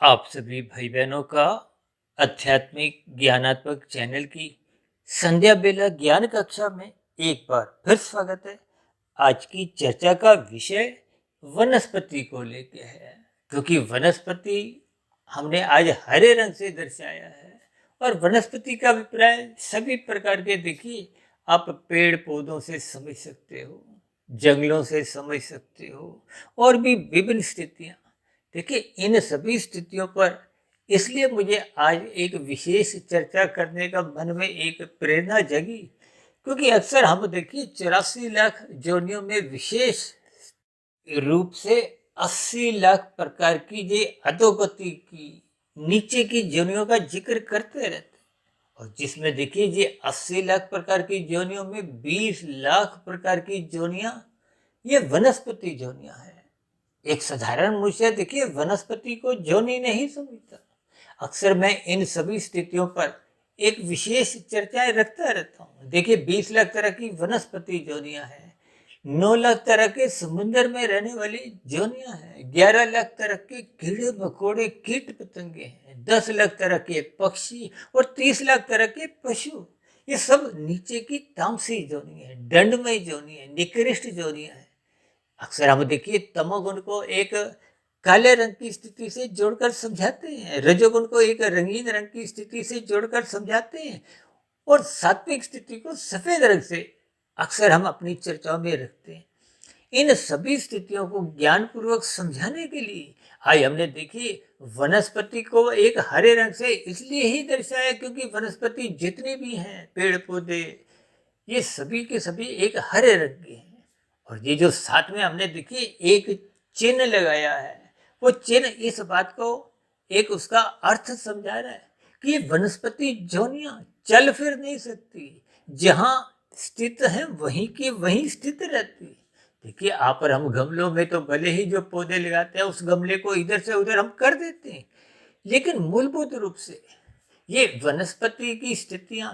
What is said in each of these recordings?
आप सभी भाई बहनों का आध्यात्मिक ज्ञानात्मक चैनल की संध्या बेला ज्ञान कक्षा में एक बार फिर स्वागत है। आज की चर्चा का विषय वनस्पति को लेके है, क्योंकि वनस्पति हमने आज हरे रंग से दर्शाया है और वनस्पति का अभिप्राय सभी प्रकार के, देखिए आप पेड़ पौधों से समझ सकते हो, जंगलों से समझ सकते हो और भी विभिन्न स्थितियां। देखिए इन सभी स्थितियों पर इसलिए मुझे आज एक विशेष चर्चा करने का मन में एक प्रेरणा जगी, क्योंकि अक्सर हम देखिए 84 लाख जोनियों में विशेष रूप से 80 लाख प्रकार की ये अधोगति की नीचे की जोनियों का जिक्र करते रहते हैं। और जिसमें देखिए ये 80 लाख प्रकार की जोनियों में 20 लाख प्रकार की जोनियां ये वनस्पति जोनियां हैं। एक साधारण मनुष्य देखिए वनस्पति को जोनी नहीं समझता। अक्सर मैं इन सभी स्थितियों पर एक विशेष चर्चाएं रखता रहता हूँ। देखिए 20 लाख तरह की वनस्पति जोनियां हैं, 9 लाख तरह के समुद्र में रहने वाली जोनियां हैं, 11 लाख तरह के कीड़े मकोड़े कीट पतंगे हैं, 10 लाख तरह के पक्षी और 30 लाख तरह के पशु। ये सब नीचे की तामसी जोनी है, दंडमय जोनी है, निकृष्ट जोनियां है। अक्सर हम देखिए तमोगुण को एक काले रंग की स्थिति से जोड़कर समझाते हैं, रजोगुण को एक रंगीन रंग की स्थिति से जोड़कर समझाते हैं और सात्विक स्थिति को सफेद रंग से अक्सर हम अपनी चर्चाओं में रखते हैं। इन सभी स्थितियों को ज्ञानपूर्वक समझाने के लिए आज हमने देखी वनस्पति को एक हरे रंग से इसलिए ही दर्शाया क्योंकि वनस्पति जितनी भी हैं पेड़ पौधे ये सभी के सभी एक हरे रंग के हैं। और ये जो साथ में हमने देखिए एक चिन्ह लगाया है, वो चिन्ह इस बात को एक उसका अर्थ समझा रहा है कि ये वनस्पति जोनियां चल फिर नहीं सकती, जहां स्थित है वहीं की वहीं स्थित रहती। देखिए आप और हम गमलों में तो भले ही जो पौधे लगाते हैं उस गमले को इधर से उधर हम कर देते हैं, लेकिन मूलभूत रूप से ये वनस्पति की स्थितियां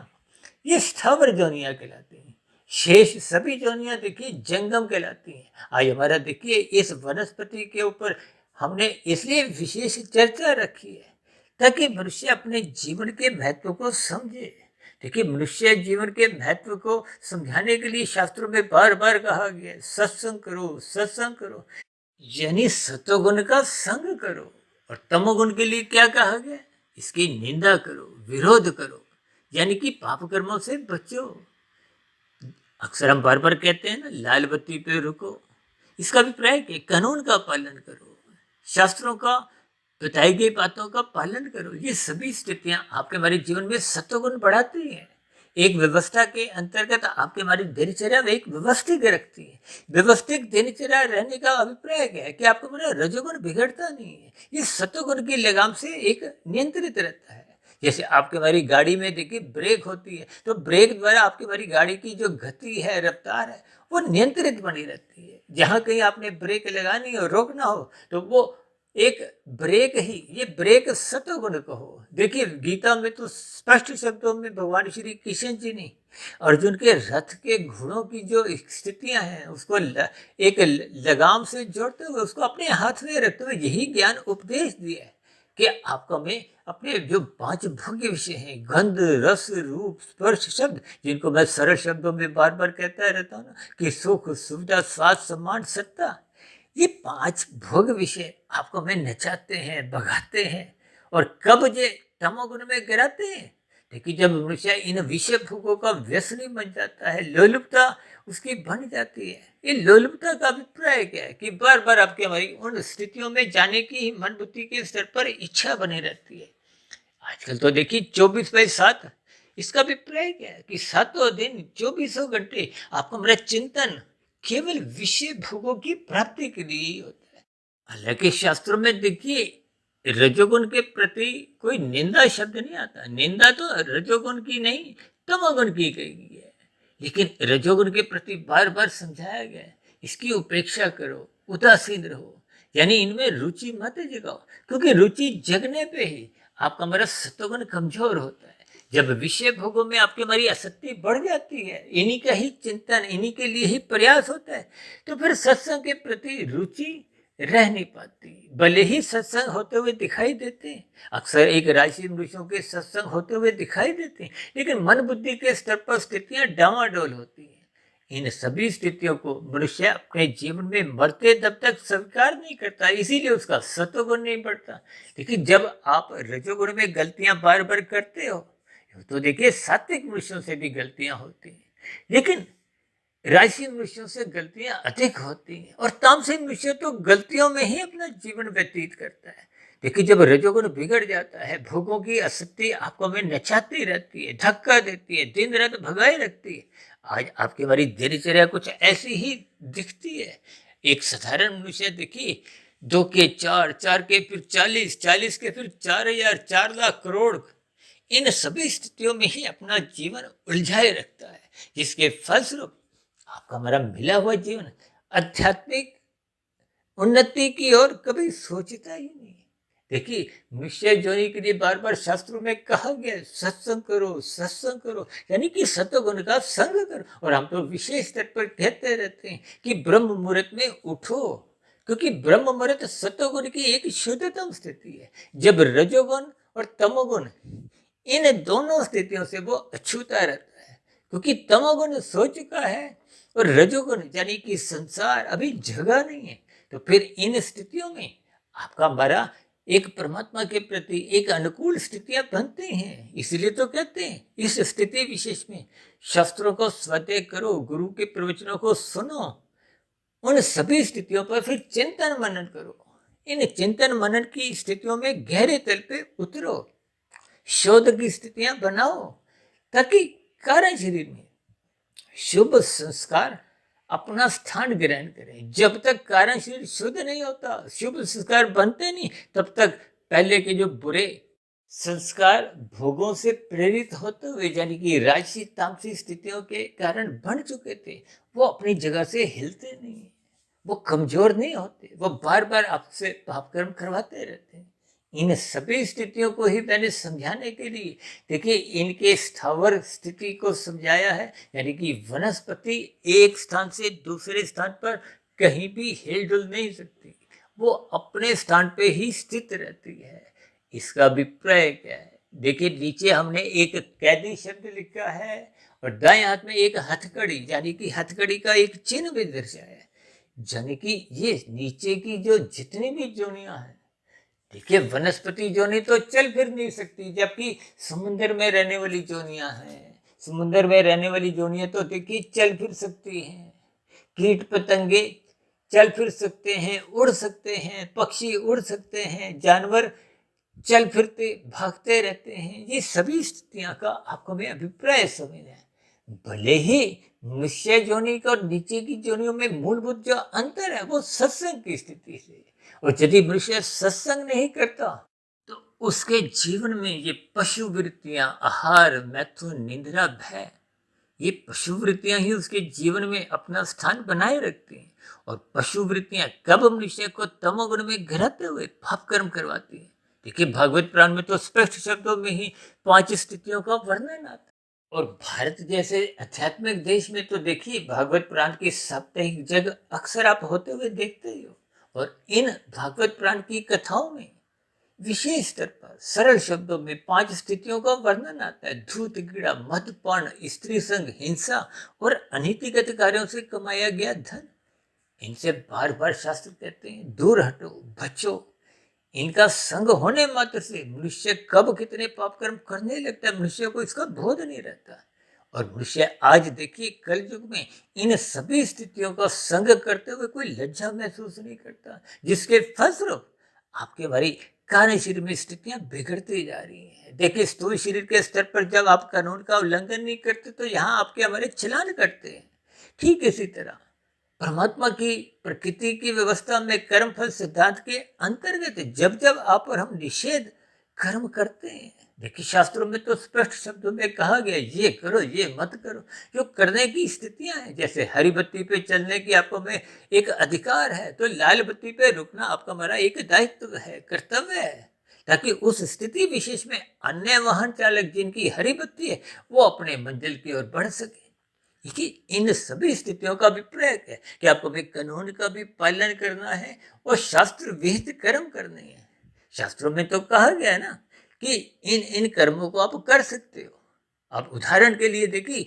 ये स्थावर जोनियां कहलाती हैं। शेष सभी जोनियां देखिए जंगम कहलाती हैं। आज हमारा देखिए इस वनस्पति के ऊपर हमने इसलिए विशेष चर्चा रखी है ताकि मनुष्य अपने जीवन के महत्व को समझे। देखिए मनुष्य जीवन के महत्व को समझाने के लिए शास्त्रों में बार बार कहा गया है सत्संग करो, सत्संग करो, यानी सतोगुण का संग करो। और तमोगुण के लिए क्या कहा गया, इसकी निंदा करो, विरोध करो, यानी कि पाप कर्मों से बचो। अक्सर हम बार बार कहते हैं ना लाल बत्ती पे रुको, इसका अभिप्राय क्या, कानून का पालन करो, शास्त्रों का बताई गई बातों का पालन करो। ये सभी स्थितियां आपके हमारे जीवन में सत्वगुण बढ़ाती हैं। एक व्यवस्था के अंतर्गत आपके हमारी दिनचर्या में एक व्यवस्थित रखती है। व्यवस्थित दिनचर्या रहने का अभिप्राय क्या है कि आपको मेरा रजोगुण बिगड़ता नहीं है, ये सत्वगुण की लगाम से एक नियंत्रित रहता है। जैसे आपके हमारी गाड़ी में देखिए ब्रेक होती है, तो ब्रेक द्वारा आपकी हमारी गाड़ी की जो गति है, रफ्तार है, वो नियंत्रित बनी रहती है। जहां कहीं आपने ब्रेक लगानी हो, रोकना हो, तो वो एक ब्रेक ही, ये ब्रेक सत्वगुण कहो। देखिए गीता में तो स्पष्ट शब्दों में भगवान श्री कृष्ण जी ने अर्जुन के रथ के घोड़ों की जो स्थितियां हैं उसको एक लगाम से जोड़ते हुए उसको अपने हाथ में रखते हुए यही ज्ञान उपदेश दिया है कि आपको में अपने जो 5 भोग्य विषय हैं, गंध रस रूप स्पर्श शब्द, जिनको मैं सरल शब्दों में बार बार कहता रहता हूँ ना कि सुख सुविधा स्वाद सम्मान सत्ता, ये 5 भोग विषय आपको में नचाते हैं, भगाते हैं और कब ये तमोगुण में गिराते हैं। देखिए जब मनुष्य इन विषय भोगों का व्यसनी बन जाता है, लोलुपता उसकी बन जाती है। ये लोलुपता का अभिप्राय क्या है कि बार बार आपकी हमारी उन स्थितियों में जाने की मन बुद्धि के स्तर पर इच्छा बनी रहती है। आजकल तो देखिए 24/7, इसका अभिप्राय क्या है कि 7 दिन 24 घंटे आपको मेरा चिंतन केवल विषय भोगों की प्राप्ति के लिए ही होता है। हालांकि शास्त्रों में देखिए रजोगुण के प्रति कोई निंदा शब्द नहीं आता, निंदा तो रजोगुण की नहीं तमोगुण की गई है, लेकिन रजोगुण के प्रति बार बार समझाया गया है इसकी उपेक्षा करो, उदासीन रहो, यानी इनमें रुचि मत जगाओ, क्योंकि रुचि जगने पे ही आपका मेरा सत्वगुण कमजोर होता है। जब विषय भोगों में आपकी हमारी आसक्ति बढ़ जाती है, इन्हीं का ही चिंतन, इन्हीं के लिए ही प्रयास होता है, तो फिर सत्संग के प्रति रुचि रह नहीं पाती। भले ही सत्संग होते हुए दिखाई देते हैं, अक्सर एक राशि मनुष्यों के सत्संग होते हुए दिखाई देते हैं, लेकिन मन बुद्धि के स्तर पर स्थितियां डामाडोल होती हैं। इन सभी स्थितियों को मनुष्य अपने जीवन में मरते दब तक स्वीकार नहीं करता, इसीलिए उसका सत्वगुण नहीं बढ़ता। लेकिन जब आप रजोगुण में गलतियां बार बार करते हो तो देखिए सात्विक मनुष्यों से भी गलतियां होती हैं, लेकिन राशि मनुष्यों से गलतियां अधिक होती हैं और तामसिक मनुष्य तो गलतियों में ही अपना जीवन व्यतीत करता है। देखिए जब रजोगुण बिगड़ जाता है, भोगों की आसक्ति आपको में नचाती रहती है, धक्का देती है, दिन रात भगाए रखती है। आज आपकी हमारी दिनचर्या कुछ ऐसी ही दिखती है। एक साधारण मनुष्य देखिए, 2 के 4, 4 के फिर 40, 40 के फिर 4,000, 4 लाख करोड़, इन सभी स्थितियों में ही अपना जीवन उलझाए रखता है, जिसके फलस्वरूप आपका हमारा मिला हुआ जीवन आध्यात्मिक उन्नति की ओर कभी सोचता ही नहीं। देखिए मनुष्य जोनि के लिए बार बार शास्त्रों में कहा गया सत्संग करो, सत्संग करो, यानी कि सत्वगुण का संग करो। और हम तो विशेष स्तर पर कहते रहते हैं कि ब्रह्म मुहूर्त में उठो, क्योंकि ब्रह्म मुहूर्त सत्वगुण की एक शुद्धतम स्थिति है। जब रजोगुण और तमोगुण इन दोनों स्थितियों से वो अछूता रहता है, क्योंकि तमोगुण सो चुका है और रजोगुण यानी कि संसार अभी जगह नहीं है। तो फिर इन स्थितियों में आपका हमारा एक परमात्मा के प्रति एक अनुकूल स्थितियां बनती हैं। इसलिए तो कहते हैं इस स्थिति विशेष में शास्त्रों को स्वाध्याय करो, गुरु के प्रवचनों को सुनो, उन सभी स्थितियों पर फिर चिंतन मनन करो। इन चिंतन मनन की स्थितियों में गहरे तल पे उतरो, शोध की स्थितियां बनाओ, ताकि कारण शरीर में शुभ संस्कार अपना स्थान ग्रहण करें। जब तक कारण शरीर शुद्ध नहीं होता, शुभ संस्कार बनते नहीं, तब तक पहले के जो बुरे संस्कार भोगों से प्रेरित होते हुए यानी कि राजसी तामसिक स्थितियों के कारण बन चुके थे, वो अपनी जगह से हिलते नहीं, वो कमजोर नहीं होते, वो बार बार आपसे पाप कर्म करवाते रहते हैं। इन सभी स्थितियों को ही मैंने समझाने के लिए देखिए इनके स्थावर स्थिति को समझाया है, यानी कि वनस्पति एक स्थान से दूसरे स्थान पर कहीं भी हिल डुल नहीं सकती, वो अपने स्थान पे ही स्थित रहती है। इसका अभिप्राय क्या है? देखिए नीचे हमने एक कैदी शब्द लिखा है और दाएं हाथ में एक हथकड़ी यानी कि हथकड़ी का एक चिन्ह भी दर्शाया है, यानी कि ये नीचे की जो जितनी भी जोनियां हैं, देखिए वनस्पति जोनी तो चल फिर नहीं सकती, जबकि समुद्र में रहने वाली जोनियां हैं, समुद्र में रहने वाली जोनियां तो देखिए चल फिर सकती हैं, कीट पतंगे चल फिर सकते हैं, उड़ सकते हैं, पक्षी उड़ सकते हैं, जानवर चल फिरते भागते रहते हैं। ये सभी स्थितियां का आपको मैं अभिप्राय समझना है। भले ही मनुष्य जोनि का और नीचे की जोनियों में मूलभूत जो अंतर है वो सत्संग की स्थिति से, और यदि मनुष्य सत्संग नहीं करता तो उसके जीवन में ये पशु वृत्तियां आहार, मैथुन, निंद्रा, भय, ये पशु वृत्तियां ही उसके जीवन में अपना स्थान बनाए रखती हैं। और पशु वृत्तियां कब मनुष्य को तमोगुण में गिराते हुए पाप कर्म करवाती है? देखिए भागवत पुराण में तो स्पष्ट शब्दों में ही 5 स्थितियों का वर्णन आता है। और भारत जैसे आध्यात्मिक देश में तो देखिए भागवत पुराण की साप्ताहिक जग अक्सर आप होते हुए देखते ही हो। और इन भागवत पुराण की कथाओं में विशेष स्तर पर सरल शब्दों में 5 स्थितियों का वर्णन आता है। धूर्त, कीड़ा, मदपान, स्त्री संग, हिंसा और अनीतिगत कार्यों से कमाया गया धन, इनसे बार बार शास्त्र कहते हैं दूर हटो, बचो। इनका संग होने मात्र से मनुष्य कब कितने पाप कर्म करने लगता है, मनुष्य को इसका बोध नहीं रहता। और मनुष्य आज देखिए कल युग में इन सभी स्थितियों का संग करते हुए कोई लज्जा महसूस नहीं करता, जिसके फलस्वरूप आपके हमारी कार्य शरीर में स्थितियां बिगड़ती जा रही हैं। देखिए स्थूल शरीर के स्तर पर जब आप कानून का उल्लंघन नहीं करते तो यहाँ आपके हमारे चलान करते हैं। ठीक इसी तरह परमात्मा की प्रकृति की व्यवस्था में कर्म फल सिद्धांत के अंतर्गत जब जब आप और हम निषेध कर्म करते हैं, देखिए शास्त्रों में तो स्पष्ट शब्दों में कहा गया ये करो ये मत करो, जो करने की स्थितियां हैं। जैसे हरी बत्ती पे चलने की आपको में एक अधिकार है, तो लाल बत्ती पे रुकना आपका हमारा एक दायित्व है, कर्तव्य है, ताकि उस स्थिति विशेष में अन्य वाहन चालक जिनकी हरी बत्ती है वो अपने मंजिल की ओर बढ़ सके। कि इन सभी स्थितियों का अभिप्राय है कि आपको भी कानून का भी पालन करना है और शास्त्र विहित कर्म करने हैं। शास्त्रों में तो कहा गया है ना कि इन इन कर्मों को आप कर सकते हो। आप उदाहरण के लिए देखिए,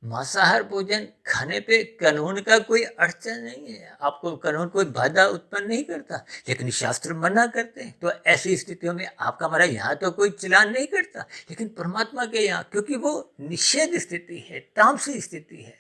मांसाहार भोजन खाने पे कानून का कोई अड़चन नहीं है, आपको कानून कोई बाधा उत्पन्न नहीं करता, लेकिन शास्त्र मना करते हैं। तो ऐसी स्थितियों में आपका हमारा यहाँ तो कोई चलान नहीं करता, लेकिन परमात्मा के यहाँ, क्योंकि वो निषेध स्थिति है, तामसी स्थिति है।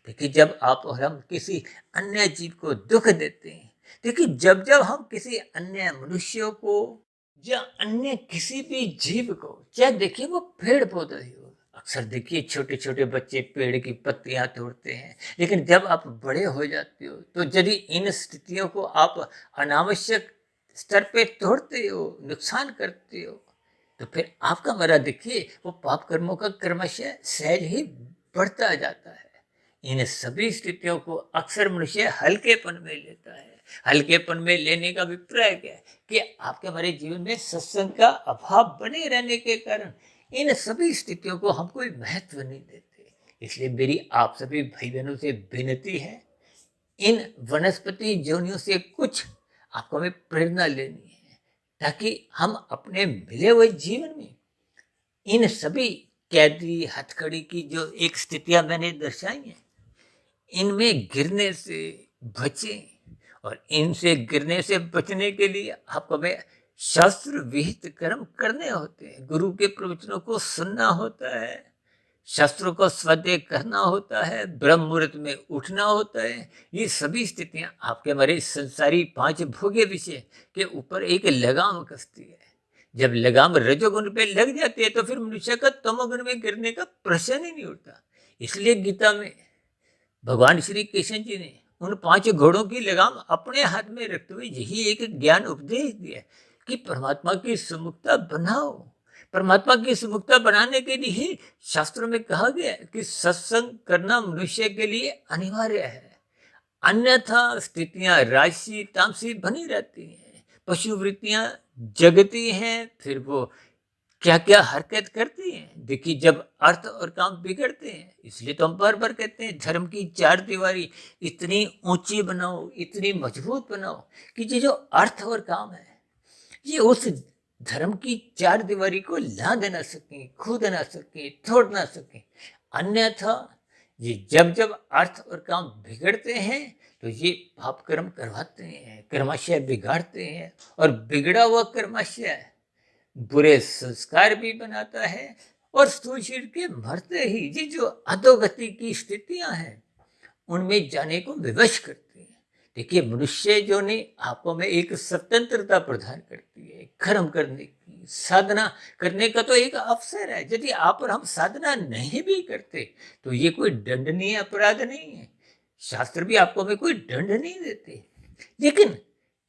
देखिए, जब आप और हम किसी अन्य जीव को दुख देते हैं, देखिए जब जब हम किसी अन्य मनुष्यों को या अन्य किसी भी जीव को, चाहे देखिए वो पेड़ पौधा ही हो, अक्सर देखिए छोटे छोटे बच्चे पेड़ की पत्तियां तोड़ते हैं, लेकिन जब आप बड़े हो जाते हो तो यदि इन स्थितियों को आप अनावश्यक स्तर पे तोड़ते हो, नुकसान करते हो, तो फिर आपका मरा देखिए वो पाप कर्मों का क्रमशः सहज ही बढ़ता जाता है। इन सभी स्थितियों को अक्सर मनुष्य हल्केपन में लेता है। हल्केपन में लेने का अभिप्राय क्या है कि आपके हमारे जीवन में सत्संग का अभाव बने रहने के कारण इन सभी स्थितियों को हम कोई महत्व नहीं देते। इसलिए मेरी आप सभी भाई बहनों से विनती है, इन वनस्पति जोनियों से कुछ आपको हमें प्रेरणा लेनी है, ताकि हम अपने मिले हुए जीवन में इन सभी कैदी हथकड़ी की जो एक स्थितियां मैंने दर्शाई हैं, इनमें गिरने से बचें। और इनसे गिरने से बचने के लिए आपको हमें शास्त्र विहित कर्म करने होते हैं, गुरु के प्रवचनों को सुनना होता है, शास्त्रों को स्वाध्याय करना होता है, ब्रह्म मुहूर्त में उठना होता है। ये सभी स्थितियां आपके हमारे संसारी 5 भोग्य विषय के ऊपर एक लगाम कसती है। जब लगाम रजोगुण पे लग जाती है तो फिर मनुष्य का तमोगुण में गिरने का प्रश्न ही नहीं उठता। इसलिए गीता में भगवान श्री कृष्ण जी ने उन 5 घोड़ों की लगाम अपने हाथ में रखते हुए यही एक ज्ञान उपदेश दिया कि परमात्मा की सुमुखता बनाओ। परमात्मा की सुमुखता बनाने के लिए ही शास्त्रों में कहा गया है कि सत्संग करना मनुष्य के लिए अनिवार्य है, अन्यथा स्थितियां राजसी तामसी बनी रहती हैं, पशु वृत्तियां जगती हैं, फिर वो क्या क्या हरकत करती हैं। देखिए, जब अर्थ और काम बिगड़ते हैं, इसलिए तो हम बार बार कहते हैं धर्म की 4 दीवारी इतनी ऊंची बनाओ, इतनी मजबूत बनाओ कि ये जो अर्थ और काम है ये उस धर्म की 4 दीवारी को लांघ ना सके, कूद ना सके, तोड़ ना सके। अन्यथा ये जब जब अर्थ और काम बिगड़ते हैं तो ये पाप कर्म करवाते हैं, कर्माशय बिगाड़ते हैं, और बिगड़ा हुआ कर्माशय बुरे संस्कार भी बनाता है, और स्थूल शरीर के मरते ही ये जो अधोगति की स्थितियां हैं उनमें जाने को विवश करती है। देखिए, मनुष्य जो ने आपको में एक स्वतंत्रता प्रदान करती है, कर्म करने की, साधना करने का तो एक अवसर है। यदि आप और हम साधना नहीं भी करते तो ये कोई दंडनीय अपराध नहीं है, शास्त्र भी आपको में कोई दंड नहीं देते, लेकिन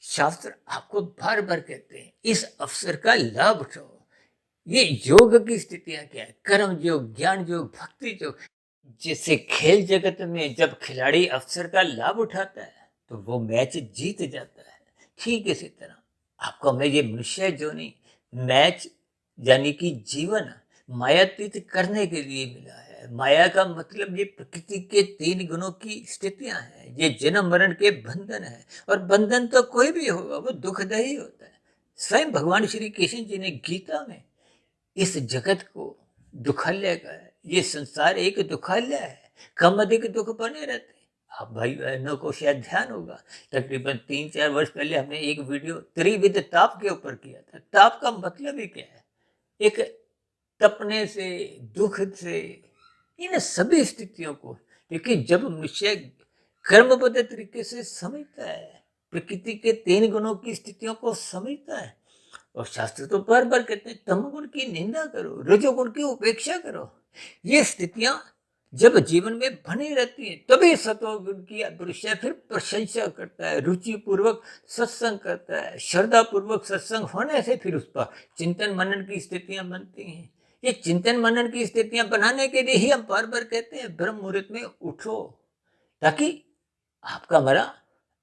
शास्त्र आपको बार बार कहते हैं इस अवसर का लाभ उठाओ। ये योग की स्थितियां क्या है, कर्म योग, ज्ञान योग, भक्ति योग। जैसे खेल जगत में जब खिलाड़ी अवसर का लाभ उठाता है तो वो मैच जीत जाता है, ठीक इसी तरह आपको हमें ये मनुष्य जो नहीं मैच यानी कि जीवन मायातीत करने के लिए मिला है। माया का मतलब ये प्रकृति के 3 गुणों की स्थितियां हैं, ये जन्म मरण के बंधन है, और बंधन तो कोई भी होगा वो दुखदायी होता है। स्वयं भगवान श्री कृष्ण जी ने गीता में इस जगत को दुखालय का है, ये संसार एक दुखालय है, कम अधिक दुख बने रहते हैं। आप भाई बहनों को शायद ध्यान होगा, तकरीबन 3-4 वर्ष पहले हमने एक वीडियो त्रिविध ताप के ऊपर किया था। ताप का मतलब ही क्या है, एक तपने से, दुख से, इन सभी स्थितियों को देखिए जब मनुष्य कर्मबद्ध तरीके से समझता है, प्रकृति के 3 गुणों की स्थितियों को समझता है, और शास्त्र तो बार बार कहते हैं तमोगुण की निंदा करो, रजोगुण की उपेक्षा करो। ये स्थितियां जब जीवन में बनी रहती हैं तभी सतोगुण की मनुष्य फिर प्रशंसा करता है, रुचि पूर्वक सत्संग करता है, श्रद्धा पूर्वक सत्संग होने से फिर उस पर चिंतन मनन की स्थितियां बनती हैं। ये चिंतन मनन की स्थितियां बनाने के लिए ही हम बार बार कहते हैं ब्रह्म मुहूर्त में उठो, ताकि आपका हमारा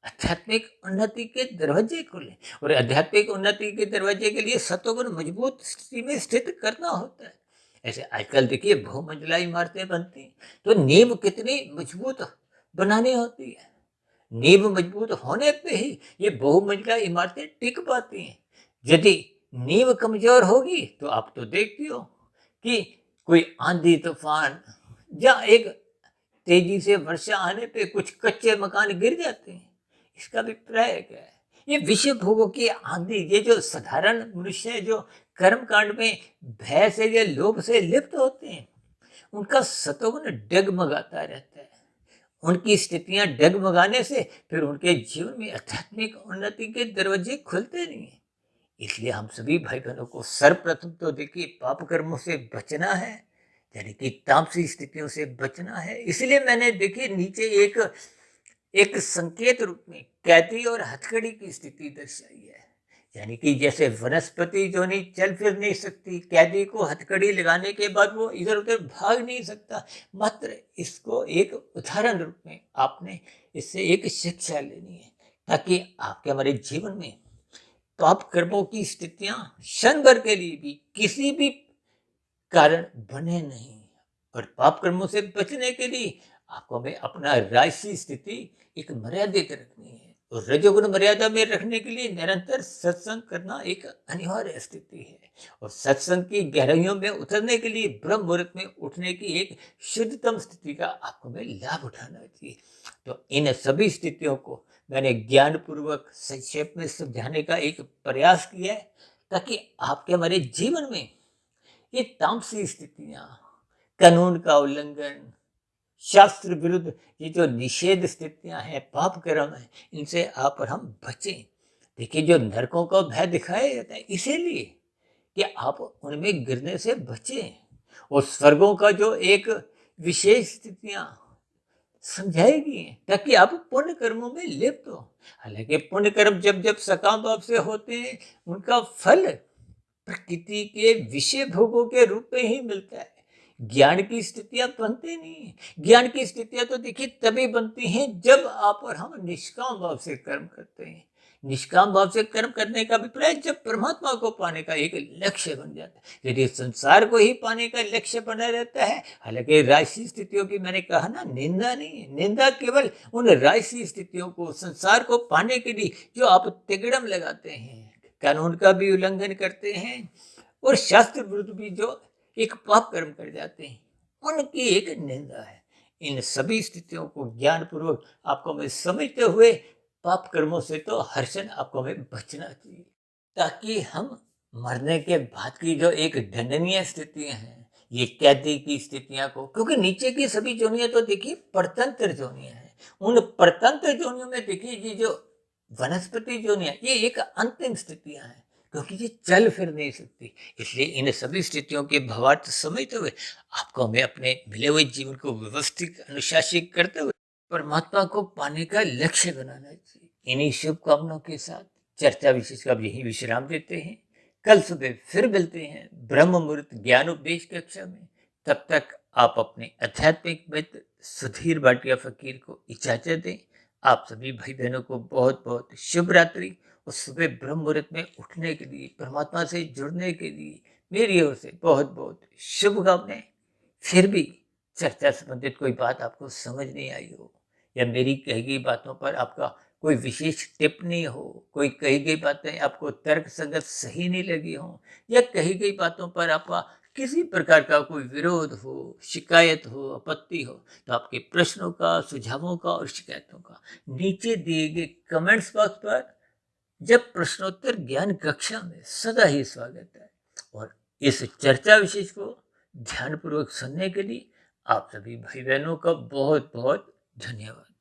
आध्यात्मिक उन्नति के दरवाजे खुले। और आध्यात्मिक उन्नति के दरवाजे के लिए सतोगुण मजबूत स्थिति में स्थित करना होता है। ऐसे आजकल देखिए बहुमंजिला इमारतें बनती हैं, तो नींव कितनी मजबूत बनानी होती है। नींव मजबूत होने पे ही ये बहुमंजिला इमारतें टिक पाती हैं। यदि नींव कमजोर होगी तो आप तो देखती हो कि कोई आंधी तूफान या एक तेजी से वर्षा आने पे कुछ कच्चे मकान गिर जाते हैं। इसका अभिप्राय क्या है? ये विषय भोगों की आंधी, ये जो साधारण मनुष्य है, जो कर्म कांड में भय से या लोभ से लिप्त होते हैं, उनका सतोगुण डगमगाता रहता है। उनकी स्थितियां डगमगाने से फिर उनके जीवन में आध्यात्मिक उन्नति के दरवाजे खुलते नहीं है। इसलिए हम सभी भाई बहनों को सर्वप्रथम तो देखिए पाप कर्मों से बचना है, यानी कि तामसी स्थितियों से बचना है। इसलिए मैंने देखिए नीचे एक एक संकेत रूप में कैदी और हथकड़ी की स्थिति दर्शाई है। यानी कि जैसे वनस्पति जो नहीं चल फिर नहीं सकती, कैदी को हथकड़ी लगाने के बाद वो इधर उधर भाग नहीं सकता। मात्र इसको एक उदाहरण रूप में आपने इससे एक शिक्षा लेनी है, ताकि आपके हमारे जीवन में पाप कर्मों की स्थितियां क्षण भर के लिए भी किसी भी कारण बने नहीं। और पाप कर्मों से बचने के लिए आपको हमें अपना राशि स्थिति एक मर्यादित रखनी है, और रजोगुण मर्यादा में रखने के लिए निरंतर सत्संग करना एक अनिवार्य स्थिति है। और सत्संग की गहराइयों में उतरने के लिए ब्रह्म मुहूर्त में उठने की एक शुद्धतम स्थिति का आपको हमें लाभ उठाना चाहिए। तो इन सभी स्थितियों को मैंने ज्ञानपूर्वक संक्षेप में समझाने का एक प्रयास किया है, ताकि आपके हमारे जीवन में ये तामसी स्थितियां, कानून का उल्लंघन, शास्त्र विरुद्ध ये जो निषेध स्थितियां हैं, पाप कर्म है, इनसे आप और हम बचें। देखिए जो नरकों का भय दिखाया जाता है इसीलिए कि आप उनमें गिरने से बचें, और स्वर्गों का जो एक विशेष स्थितियां समझाएगी ताकि आप पुण्य कर्मों में लिप्त हो। हालांकि पुण्य कर्म जब जब सकाम भाव से होते हैं, उनका फल प्रकृति के विषय भोगों के रूप में ही मिलता है। ज्ञान की स्थितियां बनती नहीं है। ज्ञान की स्थितियां तो देखिए तभी बनती हैं जब आप और हम निष्काम भाव से कर्म करते हैं। निष्काम भाव से कर्म करने का अभिप्राय जब परमात्मा को पाने का एक लक्ष्य बन जाता है। यदि संसार को ही पाने का लक्ष्य बना रहता है, हालांकि राजसी स्थितियों की मैंने कहा ना, निंदा नहीं है। निंदा केवल उन राजसी स्थितियों को, संसार को पाने के लिए जो आप तिगड़म लगाते हैं, कानून का भी उल्लंघन करते हैं और शास्त्र विरुद्ध भी जो एक पाप कर्म कर जाते हैं, उनकी एक निंदा है। इन सभी स्थितियों को ज्ञानपूर्वक आपको हमें समझते हुए पाप कर्मों से तो हर्षण आपको हमें बचना चाहिए, ताकि हम मरने के बाद की जो एक दंडनीय स्थितियां हैं, ये कैदी की स्थितियां को, क्योंकि नीचे की सभी जोनियां तो देखिए परतंत्र जोनियां हैं, उन परतंत्र जोनियों में देखिए ये जो वनस्पति जोनियां, ये एक अंतिम स्थितियां हैं, क्योंकि ये चल फिर नहीं सकती। इसलिए इन सभी स्थितियों के भावार्थ समझते हुए आपको हमें अपने मिले हुए जीवन को व्यवस्थित अनुशासित करते हुए परमात्मा को पाने का लक्ष्य बनाना चाहिए। इन्हीं शुभकामनाओं के साथ चर्चा विशेष का यही विश्राम देते हैं। कल सुबह फिर मिलते हैं ब्रह्म मुहूर्त ज्ञानोपदेश कक्षा में। तब तक आप अपने आध्यात्मिक मित्र सुधीर भाटिया फकीर को इजाजत दें। आप सभी भाई बहनों को बहुत बहुत शुभ रात्रि, और सुबह ब्रह्म मुहूर्त में उठने के लिए, परमात्मा से जुड़ने के लिए मेरी ओर से बहुत बहुत शुभकामनाएं। फिर भी चर्चा संबंधित कोई बात आपको समझ नहीं आई हो, या मेरी कही गई बातों पर आपका कोई विशेष टिप्पणी हो, कोई कही गई बातें आपको तर्क संगत सही नहीं लगी हो, या कही गई बातों पर आपका किसी प्रकार का कोई विरोध हो, शिकायत हो, आपत्ति हो, तो आपके प्रश्नों का, सुझावों का और शिकायतों का नीचे दिए गए कमेंट्स बॉक्स पर जब प्रश्नोत्तर ज्ञान कक्षा में सदा ही स्वागत है। और इस चर्चा विशेष को ध्यानपूर्वक सुनने के लिए आप सभी भाई बहनों का बहुत बहुत धन्यवाद।